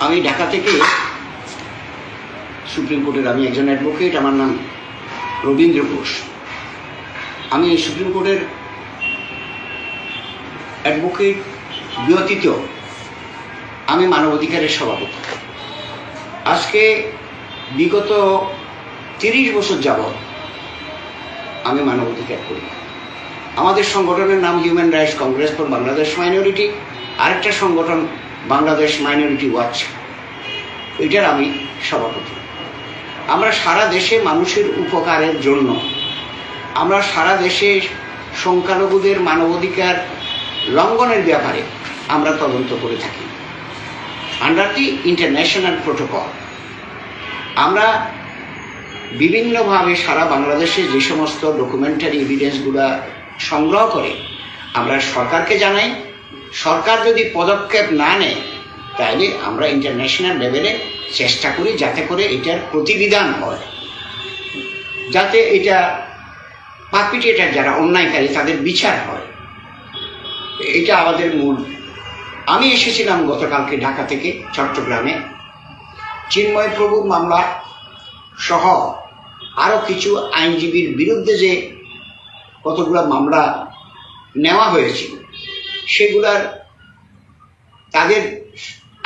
আমি ঢাকা থেকে সুপ্রিম কোর্টের আমি একজন অ্যাডভোকেট, আমার নাম রবীন্দ্র ঘোষ। আমি সুপ্রিম কোর্টের অ্যাডভোকেট ব্যতীত আমি মানবাধিকারের সভাপতি। আজকে বিগত 30 বছর যাবৎ আমি মানবাধিকার করি। আমাদের সংগঠনের নাম human rights Congress for Bangladesh minority, আরেকটা সংগঠন বাংলাদেশ মাইনরিটি ওয়াচ, এটার আমি সভাপতি। আমরা সারা দেশে মানুষের উপকারের জন্য, আমরা সারা দেশে সংখ্যালঘুদের মানবাধিকার লঙ্ঘনের ব্যাপারে আমরা তদন্ত করে থাকি আন্ডার দি ইন্টারন্যাশনাল প্রোটোকল। আমরা বিভিন্নভাবে সারা বাংলাদেশে যে সমস্ত ডকুমেন্টারি এভিডেন্সগুলো সংগ্রহ করে আমরা সরকারকে জানাই। সরকার যদি পদক্ষেপ না নেয় তাহলে আমরা ইন্টারন্যাশনাল লেভেলে চেষ্টা করি যাতে করে এটার প্রতিবিধান হয়, যাতে এটা পারপিটেটর যারা অন্যায়কারী তাদের বিচার হয়। এটা আমাদের মূল। আমি এসেছিলাম গতকালকে ঢাকা থেকে চট্টগ্রামে চিন্ময় প্রভুর মামলা সহ আরও কিছু আইনজীবীর বিরুদ্ধে যে কতগুলো মামলা নেওয়া হয়েছিল সেগুলার তাদের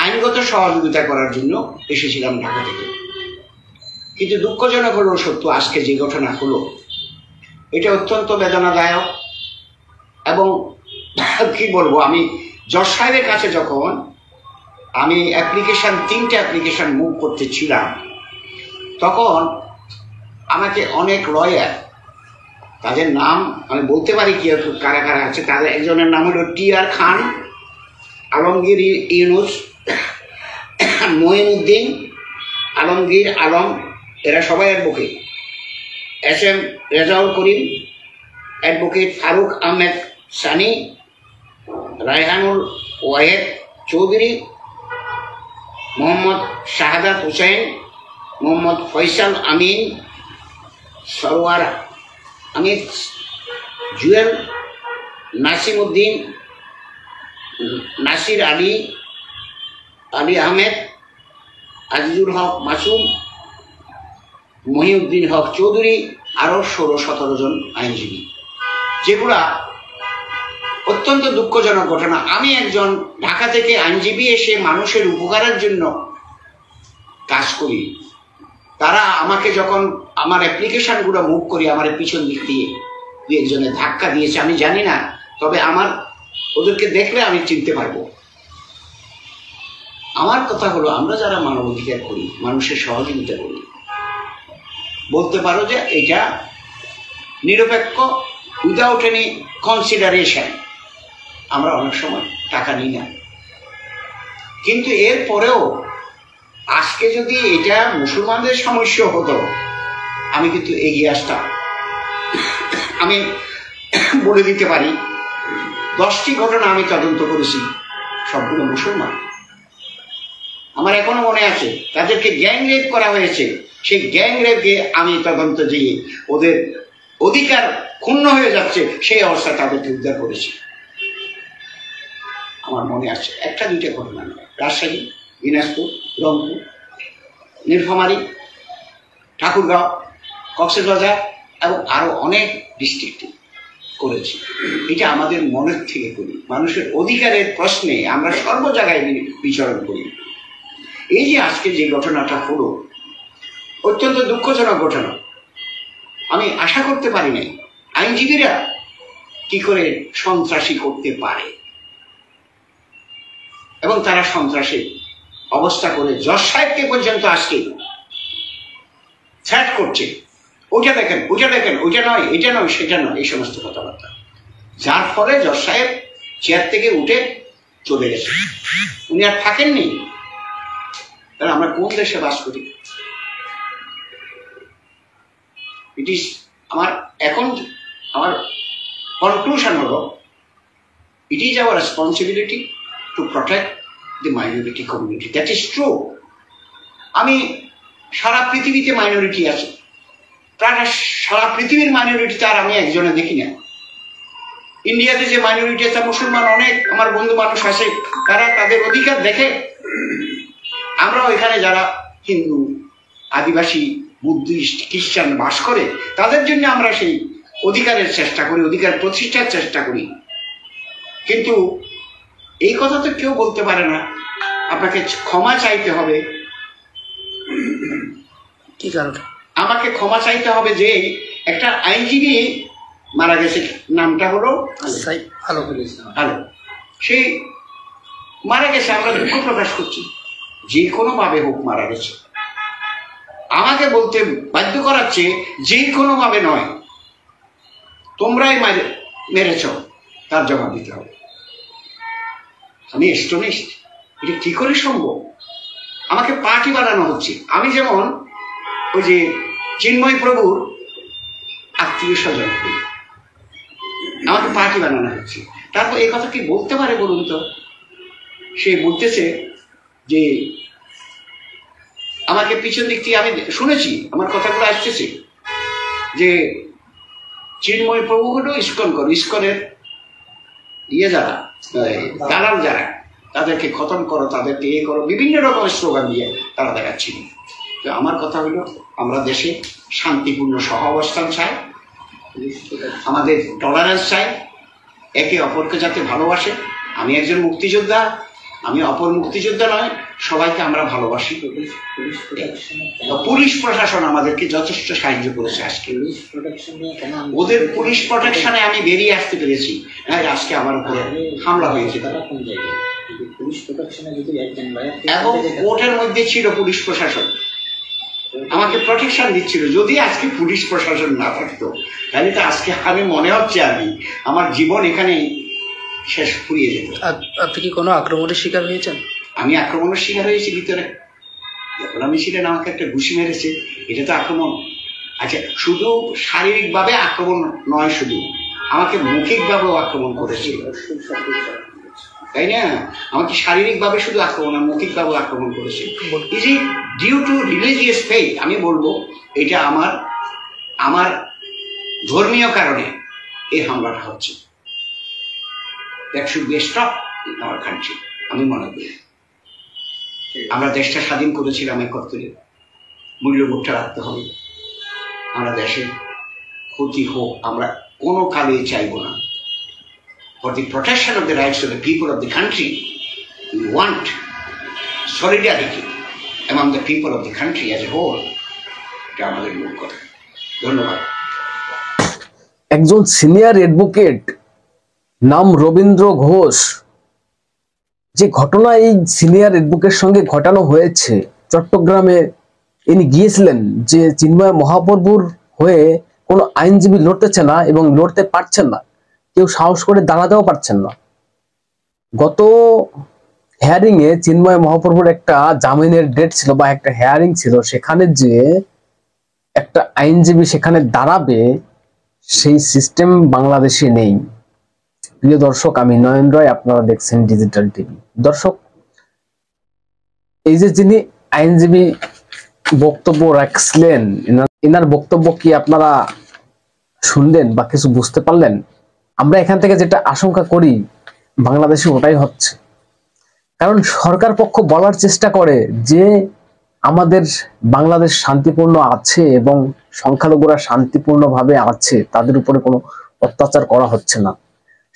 আইনগত সহযোগিতা করার জন্য এসেছিলাম ঢাকা থেকে। কিন্তু দুঃখজনক হলো সত্য, আজকে যে ঘটনা হলো এটা অত্যন্ত বেদনাদায়ক। এবং কি বলবো, আমি জজ সাহেবের কাছে যখন আমি তিনটে অ্যাপ্লিকেশন মুভ করতেছিলাম তখন আমাকে অনেক লয়ার, তাদের নাম আমি বলতে পারি কি কারা কারা আছে, তাদের একজনের নাম হলো টি.আর. খান, আলমগীর ইউনুস, মঈনুদ্দিন, আলমগীর আলম, এরা সবাই advocate, SM. Rezaul Karim, advocate Faruk Ahmed Sunny, Raihanul Wahed Chowdhury, Mohammad শাহাদাত হুসেন, মোহাম্মদ ফয়সাল আমিন, সরওয়ার আমির, জুয়েল, নাসিমউদ্দিন, নাসির আলী, আলী আহমেদ, আজিজুল হক মাসুম, মহিউদ্দিন হক চৌধুরী, আরও 16-17 জন আইনজীবী, যেগুলা অত্যন্ত দুঃখজনক ঘটনা। আমি একজন ঢাকা থেকে আইনজীবী এসে মানুষের উপকারের জন্য কাজ করি। তারা আমাকে যখন আমার অ্যাপ্লিকেশনগুলো মুভ করি আমার পিছন দিক দিয়ে দু একজনের ধাক্কা দিয়েছে, আমি জানি না, তবে আমার ওদেরকে দেখলে আমি চিনতে পারবো। আমার কথা হলো, আমরা যারা মানবাধিকার করি, মানুষের সহযোগিতা করি, বলতে পারো যে এটা নিরপেক্ষ, উইদাউট এনি কনসিডারেশন। আমরা অনেক সময় টাকা নিই না, কিন্তু এর পরেও আজকে যদি এটা মুসলমানদের সমস্যা হতো আমি কিন্তু এগিয়ে আসতাম। আমি বলে দিতে পারি 10টি ঘটনা আমি তদন্ত করেছি, সবগুলো মুসলমান। আমার এখনো মনে আছে তাদেরকে গ্যাং রেপ করা হয়েছে, সেই গ্যাং রেপকে আমি তদন্ত দিয়ে ওদের অধিকার ক্ষুণ্ণ হয়ে যাচ্ছে সেই অবস্থা তাদেরকে উদ্ধার করেছি। আমার মনে আছে, 1-2টা ঘটনা নয়, রাজশাহী, দিনাজপুর, রংপুর, নীলফামারী, ঠাকুরগাঁও, কক্সবাজার এবং আরো অনেক ডিস্ট্রিক্টে করেছি। এটা আমাদের মনের থেকে করি, মানুষের অধিকারের প্রশ্নে আমরা সর্ব জায়গায় বিচরণ করি। এই যে আজকে যে ঘটনাটা হলো অত্যন্ত দুঃখজনক ঘটনা। আমি আশা করতে পারি নাই আইনজীবীরা কি করে সন্ত্রাসী করতে পারে, এবং তারা সন্ত্রাসী অবস্থা করে জজ সাহেবকে পর্যন্ত আজকে থ্রেট করছে, ওইটা দেখেন, ওইটা দেখেন, ওইটা নয়, এটা নয়, সেটা নয়, এই সমস্ত কথাবার্তা, যার ফলে জজ সাহেব চেয়ার থেকে উঠে চলে গেছে। উনি আর থাকেননি। তাহলে আমরা কোন দেশে বাস করি? ইট ইজ আমার কনক্লুশন হলো, it is our responsibility to protect the minority community. That is true. আমি সারা পৃথিবীতে মাইনরিটি আছে, প্রায় সারা পৃথিবীর মাইনরিটিতে আর আমি একজনে দেখি না। ইন্ডিয়াতে যে মাইনরিটি আছে মুসলমান অনেক আমার বন্ধু মানুষ আছে, তারা তাদের অধিকার দেখে আমরাও এখানে যারা হিন্দু, আদিবাসী, বুদ্ধিস্ট, খ্রিস্টান বাস করে তাদের জন্য আমরা সেই অধিকারের চেষ্টা করি, অধিকার প্রতিষ্ঠার চেষ্টা করি। কিন্তু এই কথা তো কেউ বলতে পারে না আপনাকে ক্ষমা চাইতে হবে। কি কারণে? আমাকে ক্ষমা চাইতে হবে যে একটা আইনজীবী মারা গেছে, নামটা হলো আলো, সেই মারা গেছে, আমরা দুঃখ প্রকাশ করছি, যে কোনো ভাবে হোক মারা গেছে। আমাকে বলতে বাধ্য করাচ্ছে যে কোনো ভাবে নয়, তোমরাই মেরেছ, তার জবাব দিতে হবে। আমি এস্টোনিস্ট, এটা কি করে সম্ভব? আমাকে পার্টি বানানো হচ্ছে। আমি যেমন ওই যে চিন্ময় প্রভুর আত্মীয় স্বজন, আমাকে পার্টি বানানো হচ্ছে। তারপর এই কথা কি বলতে পারে বলুন তো? সে বলতেছে যে আমাকে পিছন দিক থেকে আমি শুনেছি, আমার কথাগুলো আসতেছে যে চিন্ময় প্রভু হলো ইস্কন করো, ইস্কনের যারা দালাল যারা, তাদেরকে খতম করো, তাদেরকে ইয়ে করো, বিভিন্ন রকমের স্লোগান দিয়ে তারা দেখাচ্ছিল। তো আমার কথা হলো আমরা দেশে শান্তিপূর্ণ সহাবস্থান চাই, আমাদের টলারেন্স চাই, একে অপরকে যাতে ভালোবাসে। আমি একজন মুক্তিযোদ্ধা, আমি অপর মুক্তিযোদ্ধা নয়, সবাইকে আমরা ভালোবাসি। পুলিশ প্রশাসন আমাদেরকে যথেষ্ট সাহায্য করেছে। আজকে ওদের পুলিশ প্রোটেকশনে আমি বেরিয়ে আসতে পেরেছি, আজকে আমার উপরে হামলা হয়েছে। এবং কোর্টের মধ্যে ছিল পুলিশ প্রশাসন, আমাকে প্রোটেকশন দিচ্ছিল। যদি আজকে পুলিশ প্রশাসন না থাকতো তাহলে তো আজকে আমি মনে হচ্ছে আমার জীবন এখানে শেষ ফুরিয়ে যেত। আপনি কি কোনো আক্রমণের শিকার হয়েছেন? আমি আক্রমণের শিকার হয়েছি ভিতরে, যখন আমি ছিলেন আমাকে একটা ঘুষি মেরেছে, এটা তো আক্রমণ। আচ্ছা, শুধু শারীরিকভাবে আক্রমণ নয়, শুধু আমাকে মৌখিকভাবেও আক্রমণ করেছে, তাই না? আমাকে শারীরিকভাবে শুধু আক্রমণ, মৌখিকভাবে আক্রমণ করেছে। Is it due to religious faith? আমি বলবো এটা আমার ধর্মীয় কারণে এই হামলাটা হচ্ছে। That should be stop in our country. আমি মনে করি আমরা দেশটা স্বাধীন করেছিলাম ৭১-এ, মূল্যবোধটা রাখতে হবে। আমরা দেশের ক্ষতি হোক আমরা কোনো কালেই চাইব না। For the protection of the rights of the people of the country, we want solidarity among the people of the country as a whole. এটা আমাদের মূল কথা। ধন্যবাদ। একজন সিনিয়র অ্যাডভোকেট নাম রবীন্দ্র ঘোষ, যে ঘটনা এই সিনিয়র অ্যাডভোকেট সঙ্গে ঘটানো হয়েছে চট্টগ্রামে, ইনি গিয়েছিলেন যে চিন্ময় মহাপ্রভুর হয়ে কোনো আইনজীবী লড়তেছে না এবং লড়তে পারছেন না, কেউ সাহস করে দাঁড়াতেও পারছেন না। গত হেয়ারিং এ চিন্ময় মহাপ্রভুর একটা জামিনের ডেট ছিল বা একটা হেয়ারিং ছিল, সেখানে যে একটা আইনজীবী সেখানে দাঁড়াবে সেই সিস্টেম বাংলাদেশে নেই। প্রিয় দর্শক, আমি নয়ন রয়, আপনারা দেখছেন ডিজিটাল টিভি। দর্শক, এই যে যিনি আইনজীবী বক্তব্য রাখছিলেন, এনার বক্তব্য কি আপনারা শুনলেন বা কিছু বুঝতে পারলেন? আমরা এখান থেকে যেটা আশঙ্কা করি বাংলাদেশে ওটাই হচ্ছে। কারণ সরকার পক্ষ বলার চেষ্টা করে যে আমাদের বাংলাদেশ শান্তিপূর্ণ আছে এবং সংখ্যালঘুরা শান্তিপূর্ণভাবে আছে, তাদের উপরে কোনো অত্যাচার করা হচ্ছে না।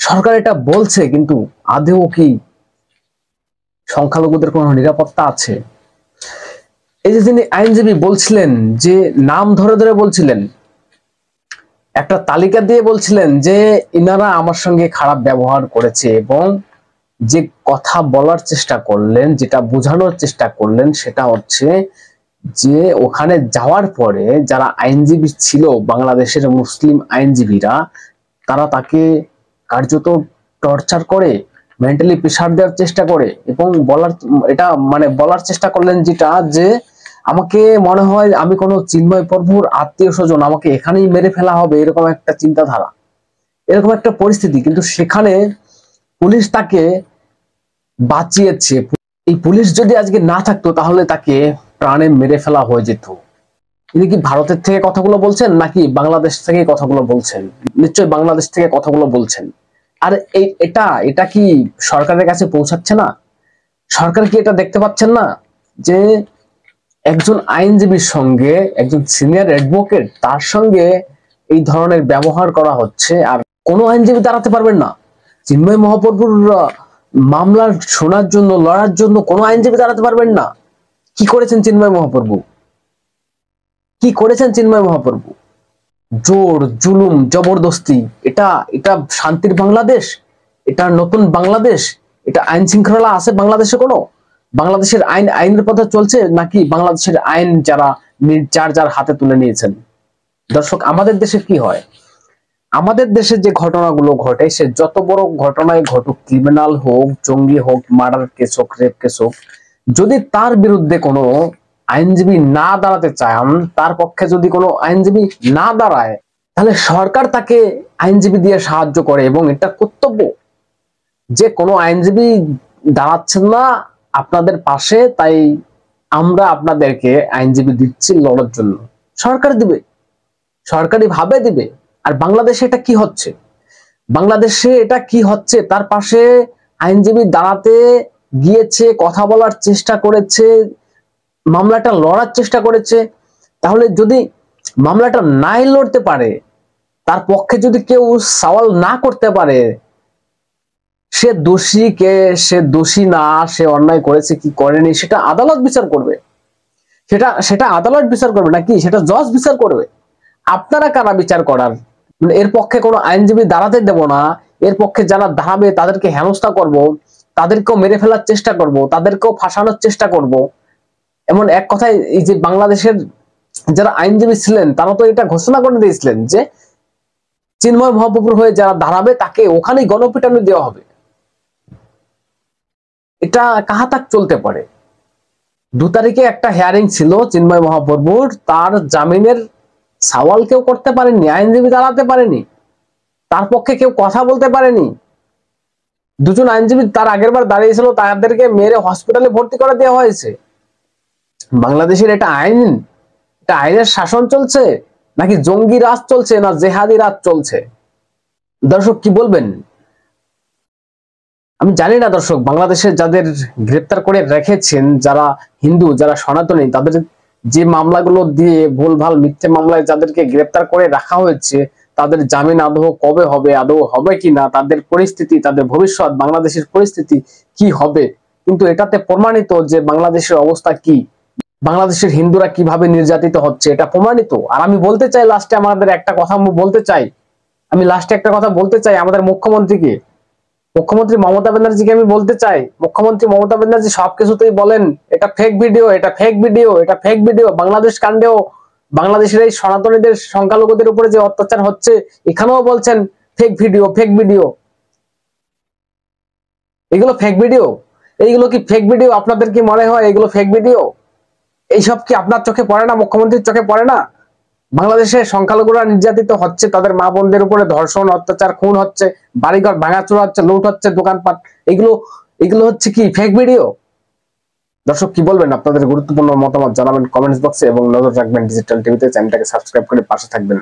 সরকার এটা বলছে, কিন্তু আদৌ কি সংখ্যালঘুদের কোনো নিরাপত্তা আছে? এই যে যিনি আইনজীবী বলছিলেন, যে নাম ধরে ধরে বলছিলেন, একটা তালিকা দিয়ে বলছিলেন যে ইনারা আমার সঙ্গে খারাপ ব্যবহার করেছে, এবং যে কথা বলার চেষ্টা করলেন, যেটা বোঝানোর চেষ্টা করলেন, সেটা হচ্ছে যে ওখানে যাওয়ার পরে যারা আইনজীবী ছিল, বাংলাদেশের মুসলিম আইনজীবীরা, তারা তাকে কার্যত টর্চার করে, মেন্টালি প্রেশার দেওয়ার চেষ্টা করে, এবং বলার চেষ্টা করলেন যেটা, যে আমাকে মনে হয় আমি কোনো চিন্ময় প্রভুর আত্মীয় স্বজন, আমাকে এখানেই মেরে ফেলা হবে, এরকম একটা চিন্তাধারা, এরকম একটা পরিস্থিতি। কিন্তু সেখানে পুলিশ তাকে বাঁচিয়েছে। এই পুলিশ যদি আজকে না থাকতো তাহলে তাকে প্রাণে মেরে ফেলা হয়ে যেত। তিনি কি ভারতের থেকে কথাগুলো বলছেন নাকি বাংলাদেশ থেকে কথাগুলো বলছেন? নিশ্চয়ই বাংলাদেশ থেকে কথাগুলো বলছেন। আর এটা কি সরকারের কাছে পৌঁছাচ্ছে না? সরকার কি এটা দেখতে পাচ্ছেন না যে একজন আইনজীবীর সঙ্গে, একজন সিনিয়র অ্যাডভোকেট, তার সঙ্গে এই ধরনের ব্যবহার করা হচ্ছে, আর কোনো আইনজীবী দাঁড়াতে পারবেন না। চিন্ময় মহাপ্রভুর মামলা শোনার জন্য, লড়ার জন্য কোনো আইনজীবী দাঁড়াতে পারবেন না। কি করেছেন চিন্ময় মহাপ্রভু? কি করেছেন চিন্ময় মহাপ্রভু? জোর, জুলুম, জবরদস্তি। এটা এটা শান্তির বাংলাদেশ? এটা নতুন বাংলাদেশ? এটা আইন শৃঙ্খলা আছে বাংলাদেশে? কোনো বাংলাদেশের আইনের পথে চলছে, নাকি বাংলাদেশের আইন যারা যার যার হাতে তুলে নিয়েছেন? দর্শক, আমাদের দেশে কি হয়? আমাদের দেশে যে ঘটনাগুলো ঘটে, সে যত বড় ঘটনায় ঘটুক, ক্রিমিনাল হোক, জঙ্গি হোক, মার্ডার কেস হোক, রেপ কেস হোক, যদি তার বিরুদ্ধে কোনো আইনজীবী না দাঁড়াতে চান, তার পক্ষে যদি কোনো আইনজীবী না দাঁড়ায়, তাহলে সরকার তাকে আইনজীবী দিয়ে সাহায্য করে, এবং এটা কর্তব্য যে কোনো আইনজীবী দাঁড়াচ্ছেন না আপনাদের পাশে, তাই আমরা আপনাদেরকে আইনজীবী দিচ্ছি লড়ার জন্য। সরকার দিবে, সরকারি ভাবে দিবে। আর বাংলাদেশে এটা কি হচ্ছে? বাংলাদেশে এটা কি হচ্ছে? তার পাশে আইনজীবী দাঁড়াতে গিয়েছে, কথা বলার চেষ্টা করেছে, মামলাটা লড়ার চেষ্টা করেছে। তাহলে যদি মামলাটা নাই লড়তে পারে, তার পক্ষে যদি কেউ সওয়াল না করতে পারে, সে দোষী কে, সে দোষী না, সে অন্যায় করেছে কি করেনি, সেটা আদালত বিচার করবে। সেটা আদালত বিচার করবে, নাকি সেটা জজ বিচার করবে? আপনারা কারা বিচার করার? এর পক্ষে কোনো আইনজীবী দাঁড়াতে দেব না। এর পক্ষে যারা দাঁড়াবে তাদেরকে হেনস্থা করব, তাদেরকেও মেরে ফেলার চেষ্টা করব, তাদেরকেও ফাঁসানোর চেষ্টা করব। এমন এক কথায় এই যে বাংলাদেশের যারা আইনজীবী ছিলেন, তারা তো এটা ঘোষণা করে দিয়েছিলেন যে চিন্ময় মহাপ্রভুর হয়ে যারা দাঁড়াবে তাকে ওখানেই গণপিটানো দেওয়া হবে। এটা কাহা তাক চলতে পারে? 2 তারিখে একটা হিয়ারিং ছিল চিন্ময় মহাপ্রভুর, তার জামিনের সওয়াল কেউ করতে পারেনি, আইনজীবী দাঁড়াতে পারেনি, তার পক্ষে কেউ কথা বলতে পারেনি। 2 জন আইনজীবী তার আগের বার দাঁড়িয়েছিল, তাদেরকে মেরে হসপিটালে ভর্তি করে দেওয়া হয়েছে। বাংলাদেশের এটা আইন, এটা আইনের শাসন চলছে, নাকি জঙ্গি রাজ চলছে, না জেহাদি রাজ চলছে? দর্শক কি বলবেন? আমি জানি না দর্শক, বাংলাদেশে যাদের গ্রেপ্তার করে রেখেছেন, যারা হিন্দু, যারা সনাতনী, তাদের যে মামলাগুলো দিয়ে ভুলভাল মিথ্যে মামলায় যাদেরকে গ্রেপ্তার করে রাখা হয়েছে, তাদের জামিন আদৌ কবে হবে, আদৌ হবে কিনা, তাদের পরিস্থিতি, তাদের ভবিষ্যৎ, বাংলাদেশের পরিস্থিতি কি হবে, কিন্তু এটাতে প্রমাণিত যে বাংলাদেশের অবস্থা কি, বাংলাদেশের হিন্দুরা কিভাবে নির্যাতিত হচ্ছে, এটা প্রমাণিত। আর আমি বলতে চাই লাস্টে, আমাদের একটা কথা বলতে চাই, আমি লাস্টে একটা কথা বলতে চাই আমাদের মুখ্যমন্ত্রীকে, মুখ্যমন্ত্রী মমতা ব্যানার্জিকে আমি বলতে চাই, মুখ্যমন্ত্রী মমতা ব্যানার্জি সবকিছুতেই বলেন এটা ফেক ভিডিও, এটা ফেক ভিডিও, এটা ফেক ভিডিও। বাংলাদেশ কাণ্ডেও বাংলাদেশের এই সনাতনীদের, সংখ্যালঘুদের উপরে যে অত্যাচার হচ্ছে, এখানেও বলছেন ফেক ভিডিও, ফেক ভিডিও। এগুলো ফেক ভিডিও? এইগুলো কি ফেক ভিডিও? আপনাদের কি মনে হয় এগুলো ফেক ভিডিও? এইসব কি আপনার চোখে পড়ে না? মুখ্যমন্ত্রীর চোখে পড়ে না? বাংলাদেশে সংখ্যালঘুরা নির্যাতিত হচ্ছে, তাদের মা বোনদের উপরে ধর্ষণ, অত্যাচার, খুন হচ্ছে, বাড়িঘর ভাঙাচোরা হচ্ছে, লুট হচ্ছে, দোকানপাট, এগুলো হচ্ছে কি ফেক ভিডিও? দর্শক কি বলবেন? আপনাদের গুরুত্বপূর্ণ মতামত জানাবেন কমেন্টস বক্সে, এবং নজর রাখবেন ডিজিটাল টিভিতে। চ্যানেলটাকে সাবস্ক্রাইব করে পাশে থাকবেন।